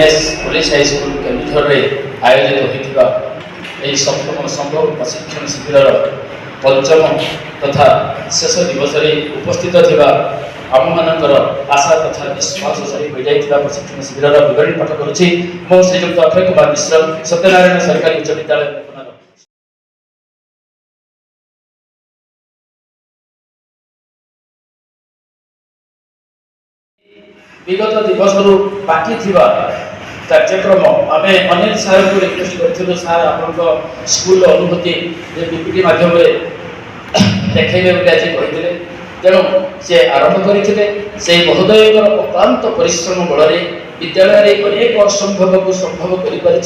BNS police high school Keonjhar आयोजित होता यह सप्तम संभव प्रशिक्षण शिविर पंचम तथा शेष दिवस उपस्थित थिबा आम मानकर आशा तथा विश्वास सही हो जाता प्रशिक्षण शिविर विवरणी पाठ करुच्ची मो श्रीजुक्त अक्षय कुमार मिश्र सत्यनारायण सरकारी उच्च विद्यालय। विगत दिवस बाकी थिबा कार्यक्रम आम अनिल सार को रिक्वेस्ट करूँ सार आप स्कूल अनुभूति पीपीटी माध्यम देखेबे आज कहते तेणु सी आरंभ करते से महोदय अक्लांत परिश्रम बल विद्यालय अनेक असंभव को संभव कर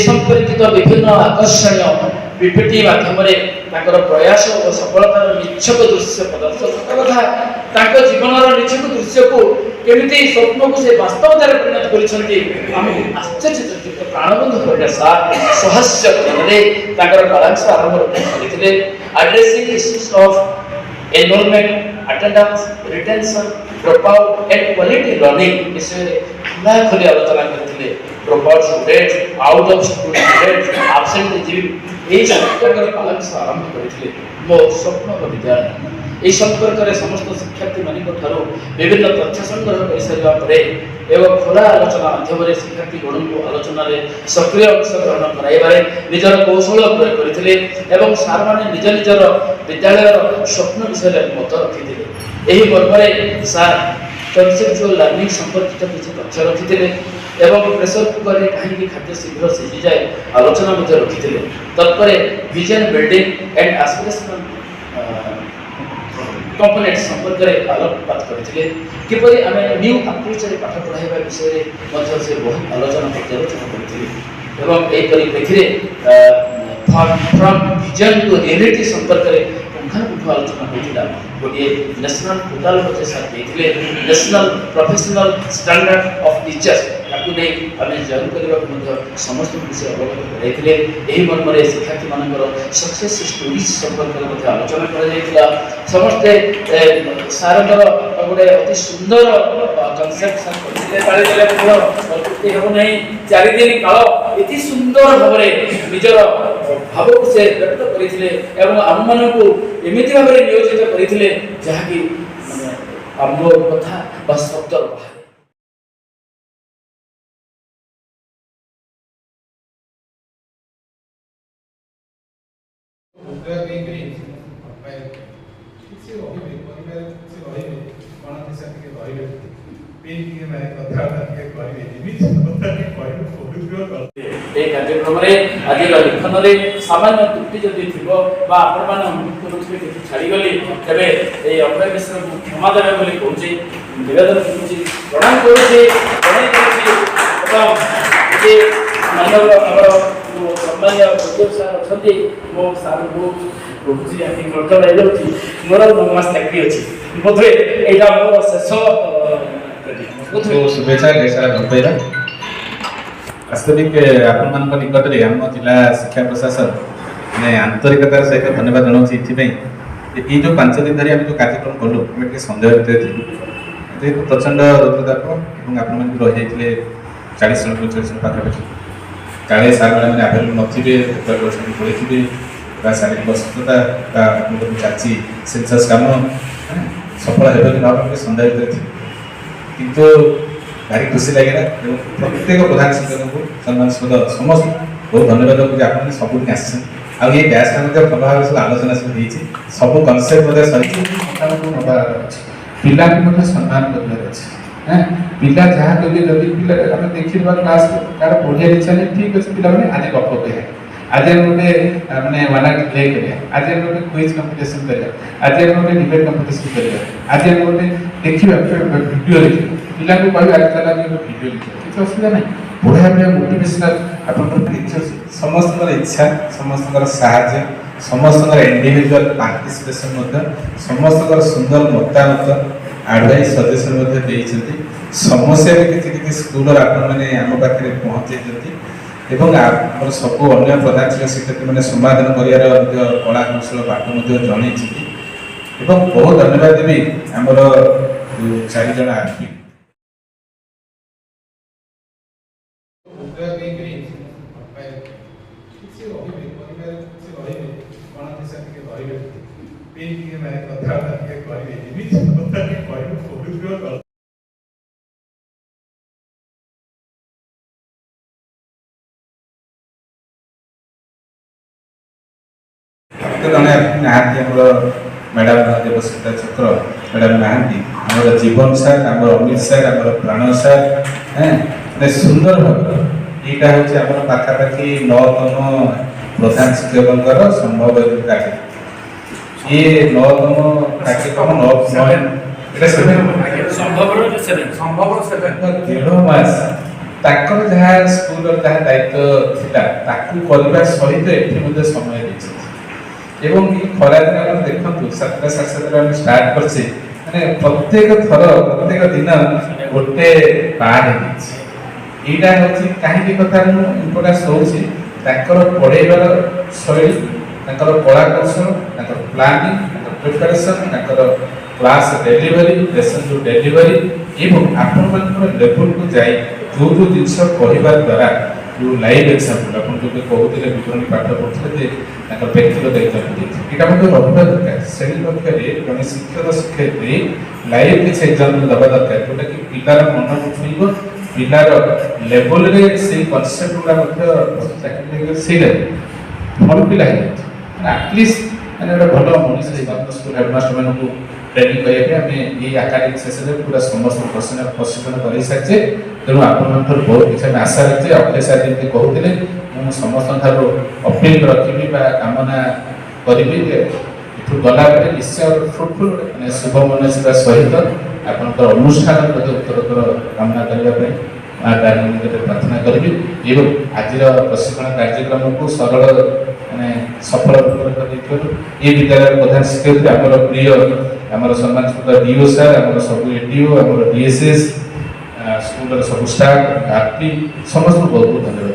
संपर्कित विभिन्न आकर्षणीय पीपीटी माध्यम प्रयास और सफलतार निच्छक दृश्य प्रदर्शन कथा जीवन निच्छक दृश्य को केमिति स्वप्न को से वास्तवतार परिणत कर आश्चर्यचकित प्राणबंध कर सहस्य कलांश आरंभ करते addressing issues of enrolment attendance retention dropout and quality learning विषय में खुली आलोचना करते dropout students out of students absenteeism यही संपर्क कलांश आरंभ करते मो स्वप्न विद्यालय यह संपर्क में समस्त शिक्षार्थी मान विभिन्न तथ्य संग्रह कर सारे एवं खोला आलोचना माध्यम शिक्षार्थी गण को आलोचन सक्रिय अंशग्रहण कराइबारे निजर कौशल प्रयोग करते सार मैंने निज निजर विद्यालय स्वप्न विषय मत रखी यही मर्म सार कनसेप्चुअल लर्निंग संपर्कित किसी तथ्य रखी प्रेसर कुकर में कहीं खाद्य शीघ्र सीझी जाए आलोचना रखी तत्पर vision building and aspirational component संपर्क में आलोकपात करते किपरि आम न्यू अप्रोच पाठ पढ़ाइबा विषय में से बहुत आलोचना पर्यालोचना करते यही परिप्रेक्षी फ्रॉम विजन टू रियलिटी संपर्क में पुंखानुपुंख आलोचना होता गोटे नेशनल पोर्टाल सर देते national professional standard of teachers ताकू नहीं आम जॉइन करने समस्त विषय अवगत कराइले यही मर्म शिक्षार्थी मानकर सक्सेस स्टोरीज संपर्क में आलोचना कर समस्ते सार गोटे अति सुंदर कनसेप्ट करते हम नहीं 4 दिन काल ये सुंदर भाव निजर भाव को से व्यक्त करते आम मान एमती भाव नियोजित करते जहाँकि आम कथा शब्द कार्यक्रम आज लिखन में सामान्य त्रुटि जदि थी छाड़गली तेज ये अभय मिश्र को क्षमा देवे बोली कहूँ निवेदन करुँच प्रणाम करुँच मानव सम्मान्य उद्योग सार अच्छा मो सार को कहूँ मोर मास चाकरी अच्छी बोधे यहाँ मोर शेष शुभेच्छा सारा वास्तविक आपण निकट में आम जिला शिक्षा प्रशासन मैं आंतरिकतार सहित धन्यवाद जनाऊँ ये जो 5 दिन धरी जो कार्यक्रम कलु आम सन्देह भितर जेहेतु प्रचंड रुद्रताप और आपण रही जाते 40 जन 45 जन पाखापाखि काले सार मैंने आवेलेबल नथिबे पड़े शारीरिक असुस्थता चाची सेंसस काम सफल हो कि सन्देह भितर थी किंतु भारी खुशी लगे प्रत्येक प्रधान शिक्षक को सम्मानस्पद समस्त बहुत धन्यवाद दूसरी आप सबुदिन आसान आ ये बैच का भल भाव सब आलोचना सब सब कनसेप्ट सही पिला सम्मान कर पिला जहाँ कहे जब पिला आम देखा क्लास कार पढ़िया इच्छा नहीं ठीक अच्छे पिला आज गप कहे आज गोटे माने वाला प्ले करिया आज गोटे क्विज कंपटीशन करिया आज गोटे डिबेट कंपटीशन करिया आज गोटे देखिबा वीडियो देखिबा पिला को कहबे आज चला वीडियो देखिबा किछ असुविधा नहीं पढ़ाया पे मोटिवेशनल आपन समस्त इच्छा समस्त साहाय्य समस्त इंडिविजुअल पार्टिसिपेशन समस्त सुंदर मतामत एडवाइस सजेशन समस्या भी किसी स्कूल आपण मैंने आम पाखे पहुँचे एवं आम सब अन्य प्रधान शिक्षक मैंने समाधान कर कला कौशल बाट जन बहुत धन्यवाद देवी आमर 4 जन आरपी। କିଛି ରହିବେ ପରିବାର କିଛି ରହିବେ କ'ଣ ଦିଶା ଟିକେ ରହିବେ ପେନ୍ ଟିକେ ମାନେ କଥାବାର୍ତ୍ତା ଟିକେ କରିବେ ଏମିତି କଥା ଟିକେ କହିବେ ବହୁତ ଜଣେ ନାହାନ୍ତି ଆମର ମ୍ୟାଡ଼ାମ ଦେବସ୍ମିତା ଚକ୍ର ମ୍ୟାଡ଼ାମ ନାହାନ୍ତି ଆମର ଜୀବନ ସାର୍ ଆମର ଅମିତ ସାର୍ ଆମର ପ୍ରାଣ ସାର୍ ମାନେ ସୁନ୍ଦର ଭାବରେ ଏଇଟା ହେଉଛି ଆମର ପାଖାପାଖି 9ତମ ପ୍ରଧାନ ଶିକ୍ଷକଙ୍କର ସମ୍ଭବ କାର୍ଯ୍ୟ ଇଏ 9ତମ କାର୍ଯ୍ୟକ୍ରମ 9 ଏଇଟା ଦେଢ଼ ମାସ ତାଙ୍କର ଯାହା ସ୍କୁଲର ଯାହା ଦାୟିତ୍ୱ ଥିଲା ତାକୁ କରିବା ସହିତ ଏଠି ମଧ୍ୟ ସମୟ ଦେଇଛନ୍ତି ଏବଂ ଏ ଖରାଦିନ ଆପଣ ଦେଖନ୍ତୁ 7ଟା 7:30 ଆମେ ଷ୍ଟାର୍ଟ କରିଛେ ମାନେ ପ୍ରତ୍ୟେକ ଥର ପ୍ରତ୍ୟେକ ଦିନ ଗୋଟେ ପାର୍ଟ ହେଇଯାଇଛି ଏଇଟା ହେଉଛି କାହିଁକି କଥା ମୁଁ ଇମ୍ପୋର୍ଟାନ୍ସ ଦେଉଛି ତାଙ୍କର ପଢ଼େଇବାର ଶୈଳୀ ତାଙ୍କର କଳା କୌଶଳ ତାଙ୍କର ପ୍ଲାନିଂ ତାଙ୍କର ପ୍ରିପାରେସନ୍ ତାଙ୍କର କ୍ଲାସ୍ ଡେଲିଭରି ଲେସନ୍ ଯେଉଁ ଡେଲିଭରି ଏବଂ ଆପଣମାନଙ୍କର ଲେଭେଲକୁ ଯାଇ ଯେଉଁ ଯେଉଁ ଜିନିଷ କହିବା ଦ୍ୱାରା ଯେଉଁ ଲାଇଭ୍ ଏକ୍ସାମ୍ପଲ୍ ଆପଣ ଯେଉଁ କହୁଥିଲେ ବିବରଣୀ ପାଠ ପଢ଼ୁଥିଲେ ଯେ ତାଙ୍କର ବ୍ୟକ୍ତିଗତ ଏକ୍ସାମ୍ପଲ୍ ଏଇଟା ମଧ୍ୟ ରହିବା ଦରକାର ଶ୍ରେଣୀ କକ୍ଷରେ ଜଣେ ଶିକ୍ଷକ ଶିକ୍ଷୟିତ୍ରୀ ଲାଇଭ୍ କିଛି ଏକ୍ସାମ୍ପଲ୍ ଦେବା ଦରକାର ଯେଉଁଟାକି ପିଲାର ମନକୁ ଛୁଇଁବ ପିଲାର ଲେଭେଲରେ ସେଇ କନସେପ୍ଟ ଗୁଡ଼ା ମଧ୍ୟ ଚାକିରି ସେଇଟା ଭଲ ପିଲା ହେଇଯାଉଛି ମାନେ ଆଟଲିଷ୍ଟ ମାନେ ଗୋଟେ ଭଲ ମଣିଷ ହେଇଯାଉଛି ସ୍କୁଲ ହେଡ଼ମାଷ୍ଟରମାନଙ୍କୁ ଟ୍ରେନିଂ କରିବା ପାଇଁ ଆମେ ଏଇ ଆକାଡେମିକ ସେସନରେ ପୁରା ସମସ୍ତ ପ୍ରଶିକ୍ଷଣ କରିସାରିଛେ ତେଣୁ ଆପଣମାନଙ୍କର ବହୁତ କିଛି ଆମେ ଆଶା ରଖିଛେ ଅକ୍ଷୟ ସାର୍ ଯେମିତି କହୁଥିଲେ ମୁଁ ସମସ୍ତଙ୍କ ଠାରୁ ଅପିଲ ରଖିବି ବା କାମନା କରିବି ଯେ ଏଠୁ ଗଲା ପରେ ନିଶ୍ଚୟ ଫ୍ରୁଟଫୁଲ୍ ମାନେ ଶୁଭ ମନସିବା ସହିତ ଆପଣଙ୍କର ଅନୁଷ୍ଠାନ ପ୍ରତି ଉତ୍ତରୋତ୍ତର କାମନା କରିବା ପାଇଁ ମା ତାରିଣୀ ନିକଟରେ ପ୍ରାର୍ଥନା କରିବି ଏବଂ ଆଜିର ପ୍ରଶିକ୍ଷଣ କାର୍ଯ୍ୟକ୍ରମକୁ ସରଳ ମାନେ ସଫଳ ରୂପରେ କରିଥିବାରୁ ଏ ବିଦ୍ୟାଳୟର ପ୍ରଧାନ ଶିକ୍ଷୟିତ୍ରୀ ଆମର ପ୍ରିୟ ଆମର ସମ୍ମାନିତ ଡିଓ ସାର୍ ଆମର ସବୁ ଏଡିଓ ଆମର ଡିଏସ୍ଏସ୍ ସ୍କୁଲର ସବୁ ଷ୍ଟାଫ୍ ଆର୍ପି ସମସ୍ତଙ୍କୁ ବହୁତ ବହୁତ ଧନ୍ୟବାଦ।